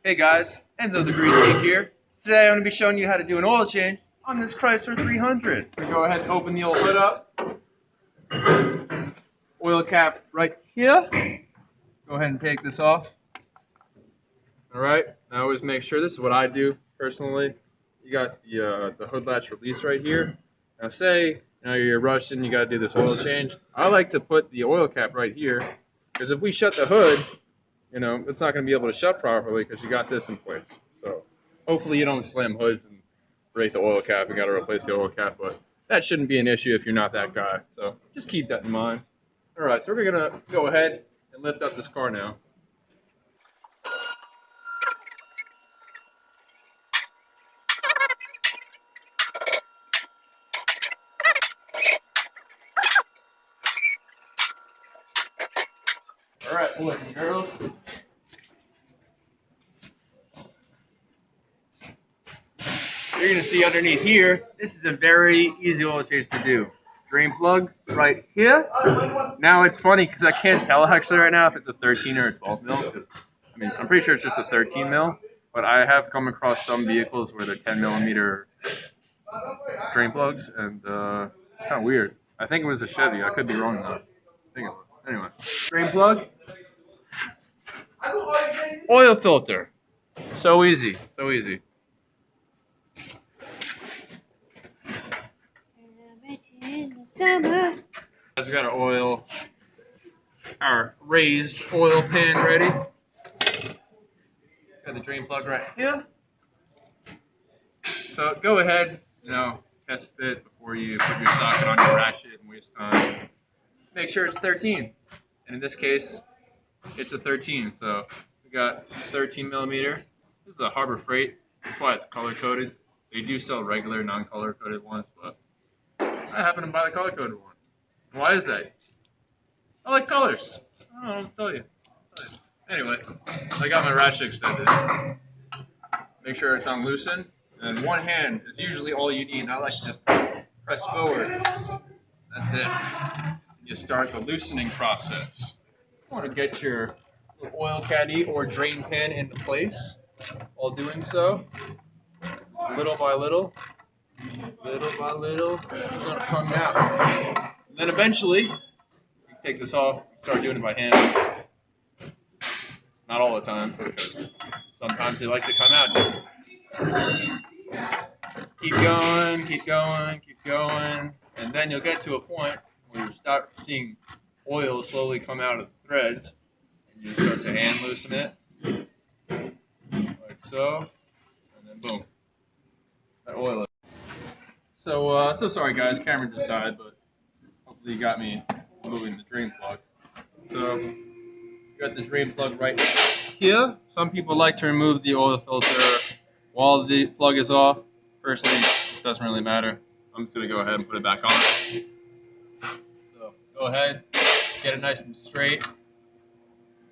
Hey guys, Enzo the Grease Geek here. Today I'm going to be showing you how to do an oil change on this Chrysler 300. We go ahead and open the old hood up. Oil cap right here. Go ahead and take this off. Alright, I always make sure, this is what I do personally. You got the hood latch release right here. Now say you're rushing, you got to do this oil change. I like to put the oil cap right here because if we shut the hood, it's not going to be able to shut properly because you got this in place. So hopefully you don't slam hoods and break the oil cap and got to replace the oil cap, but that shouldn't be an issue if you're not that guy. So just keep that in mind. All right, so we're going to go ahead and lift up this car now. All right, boys and girls. You're going to see underneath here, this is a very easy oil change to do. Drain plug right here. Now it's funny because I can't tell actually right now if it's a 13 or a 12 mil. I'm pretty sure it's just a 13 mil, but I have come across some vehicles where they're 10 millimeter drain plugs, and it's kind of weird. I think it was a Chevy. I could be wrong though. I think it was. Anyway, drain plug. Oil filter. So easy. So easy. Guys, we got our raised oil pan ready. Got the drain plug right here. So go ahead, test fit before you put your socket on your ratchet and waste time. Make sure it's 13. And in this case, it's a 13. So we got 13 millimeter. This is a Harbor Freight. That's why it's color coded. They do sell regular non-color coded ones, but I happen to buy the color coded one. Why is that? I like colors. I don't know what to tell you. Anyway, I got my ratchet extended. Make sure it's unloosened. And one hand is usually all you need. I like to just press forward. That's it. You start the loosening process. You want to get your oil caddy or drain pan into place. While doing so, just little by little, you're going to come out. And then eventually, you take this off and start doing it by hand. Not all the time, because sometimes they like to come out. Keep going, keep going, keep going. And then you'll get to a point where you start seeing oil slowly come out of the threads. And you start to hand loosen it. Like so. And then boom. That oil is. So sorry guys, camera just died, but hopefully you got me moving the drain plug. So, you got the drain plug right here. Some people like to remove the oil filter while the plug is off. Personally, it doesn't really matter. I'm just going to go ahead and put it back on. So, go ahead, get it nice and straight.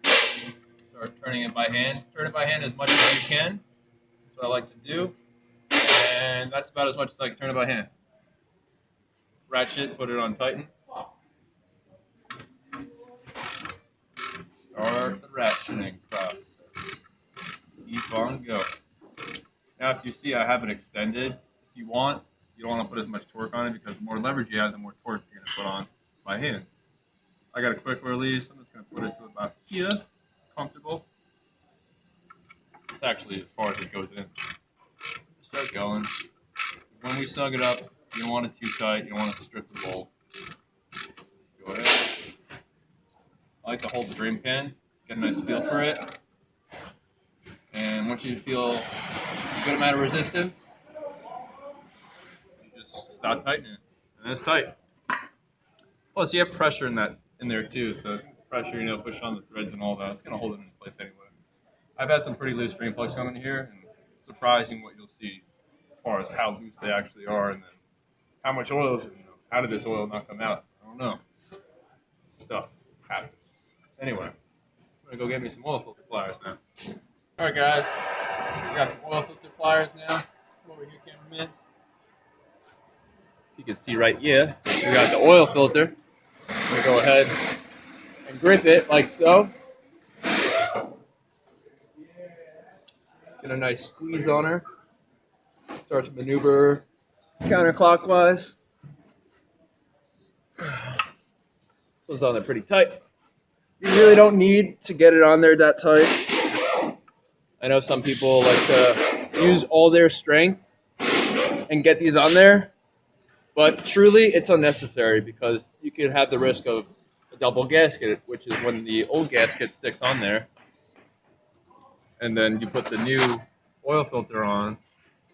Start turning it by hand. Turn it by hand as much as you can. That's what I like to do. And that's about as much as I can turn it by hand. Ratchet, put it on tighten. Start the ratcheting process. Keep on going. Now if you see I have it extended, if you want, you don't want to put as much torque on it because the more leverage you have, the more torque you're going to put on by hand. I got a quick release. I'm just going to put it to about here. Comfortable. It's actually as far as it goes in. Start going. When we snug it up, you don't want it too tight. You don't want to strip the bolt. Go ahead. I like to hold the drain pan, get a nice feel for it. And once you feel a good amount of resistance, you just stop tightening it. And it's tight. Plus you have pressure in there too, so pressure, push on the threads and all that. It's gonna hold it in place anyway. I've had some pretty loose drain plugs come in here, and it's surprising what you'll see as far as how loose they actually are, and then how much oil is in them. How did this oil not come out? I don't know. Stuff happens. Anyway, I'm gonna go get me some oil filter pliers now. All right, guys, we got some oil filter pliers now. Come over here, cameraman. You can see right here, we got the oil filter. I'm gonna go ahead and grip it like so. Get a nice squeeze on her. Start to maneuver counterclockwise. This one's on there pretty tight. You really don't need to get it on there that tight. I know some people like to use all their strength and get these on there, but truly it's unnecessary because you could have the risk of a double gasket, which is when the old gasket sticks on there, and then you put the new oil filter on,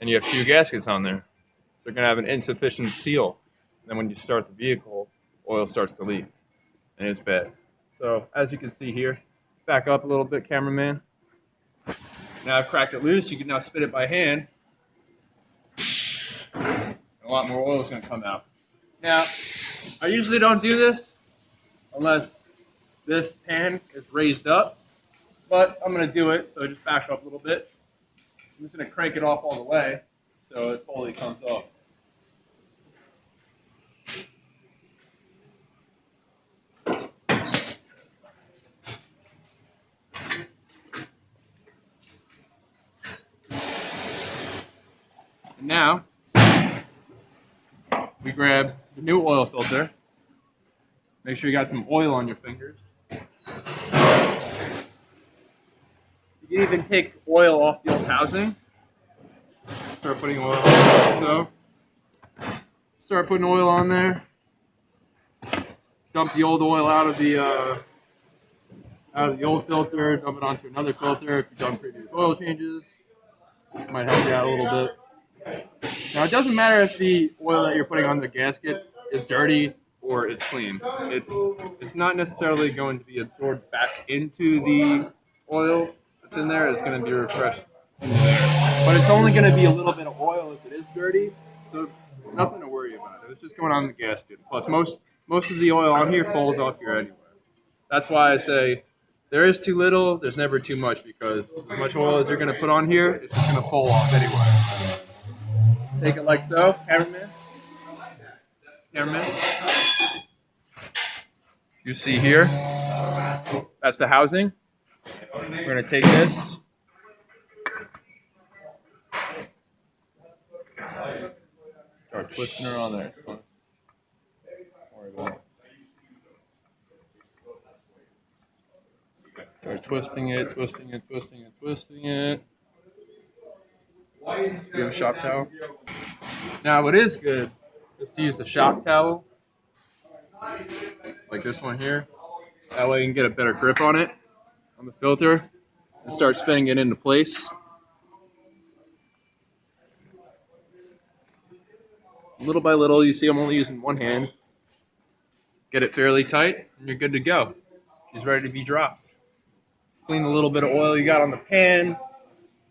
and you have two gaskets on there. So you're going to have an insufficient seal. And then when you start the vehicle, oil starts to leak, and it's bad. So as you can see here, back up a little bit, cameraman. Now I've cracked it loose. You can now spin it by hand. A lot more oil is going to come out. Now, I usually don't do this unless this pan is raised up, but I'm going to do it, so just back up a little bit. I'm just going to crank it off all the way so it fully comes off. And now, we grab the new oil filter. Make sure you got some oil on your fingers. You can even take oil off the old housing. Start putting oil on like so. Start putting oil on there. Dump the old oil out of the old filter. Dump it onto another filter if you've done previous oil changes. Might help you out a little bit. Now it doesn't matter if the oil that you're putting on the gasket is dirty or it's clean. It's not necessarily going to be absorbed back into the oil that's in there. It's going to be refreshed in there. But it's only going to be a little bit of oil if it is dirty. So nothing to worry about. It's just going on the gasket. Plus most of the oil on here falls off here anyway. That's why I say there is too little, there's never too much, because as much oil as you're going to put on here, it's just going to fall off anyway. Take it like so, cameraman. Cameraman. You see here, that's the housing. We're going to take this. Start twisting her on there. Don't worry about it. Start twisting it, twisting it, twisting it, twisting it. Do you have a shop towel? Now, what is good is to use a shop towel, like this one here. That way you can get a better grip on it, on the filter, and start spinning it into place. Little by little, you see I'm only using one hand. Get it fairly tight, and you're good to go. She's ready to be dropped. Clean a little bit of oil you got on the pan.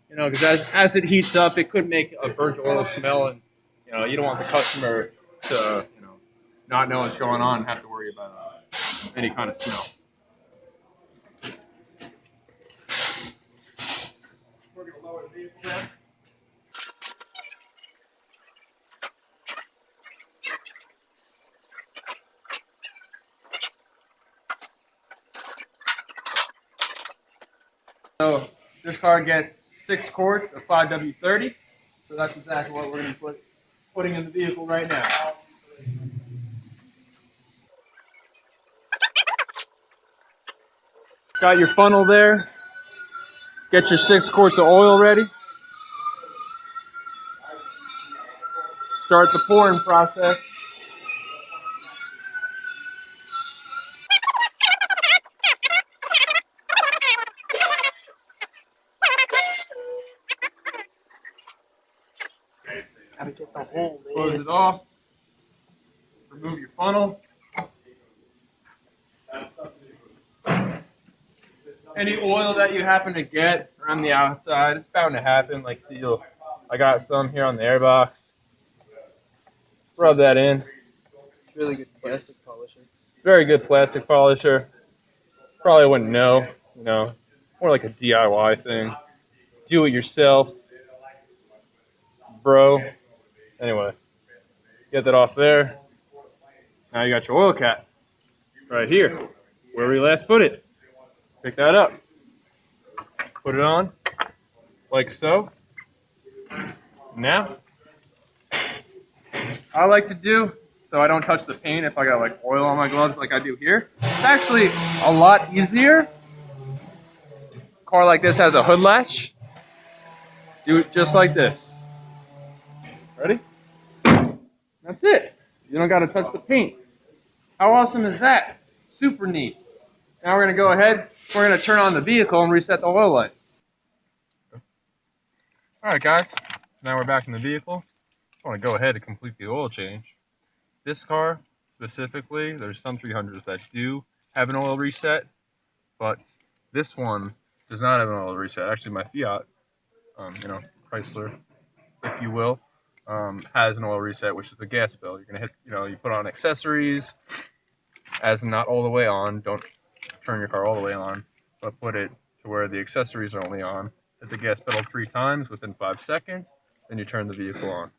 You know, because as it heats up, it could make a burnt oil smell, and you don't want the customer to not know what's going on and have to worry about any kind of smell. We're going to lower the vehicle down. So this car gets 6 quarts of 5W30, so that's exactly what we're going to be putting in the vehicle right now. Got your funnel there. Get your 6 quarts of oil ready. Start the pouring process. Gotta get the hole, man. Close it off. Remove your funnel. Any oil that you happen to get around the outside, it's bound to happen. Like I got some here on the airbox. Rub that in. Really good plastic polisher. Very good plastic polisher. Probably wouldn't know, more like a DIY thing. Do it yourself, bro. Anyway, get that off there. Now you got your oil cap right here, where we last put it. Pick that up, put it on, like so. Now, I like to do so I don't touch the paint if I got like oil on my gloves like I do here. It's actually a lot easier. A car like this has a hood latch. Do it just like this. Ready? That's it. You don't got to touch the paint. How awesome is that? Super neat. Now we're going to go ahead, we're going to turn on the vehicle and reset the oil light. Alright guys, now we're back in the vehicle. I want to go ahead and complete the oil change. This car, specifically, there's some 300s that do have an oil reset, but this one does not have an oil reset. Actually, my Fiat, Chrysler, if you will, has an oil reset, which is the gas bill. You're gonna hit, you put on accessories, as not all the way on. Don't turn your car all the way on, but put it to where the accessories are only on. Hit the gas pedal 3 times within 5 seconds, then you turn the vehicle on.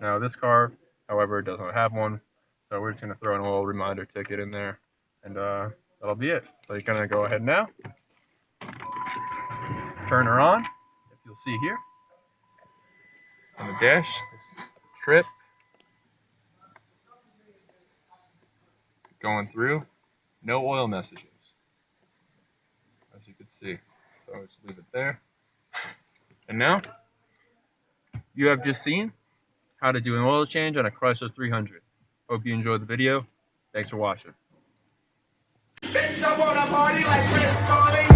Now this car, however, does not have one, so we're just gonna throw an oil reminder ticket in there, and that'll be it. So you're gonna go ahead now, turn her on, if you'll see here on the dash, this trip going through, no oil messages, as you can see. So I'll just leave it there. And now, you have just seen how to do an oil change on a Chrysler 300. Hope you enjoyed the video. Thanks for watching. Bitch, I wanna party like Chris Farley.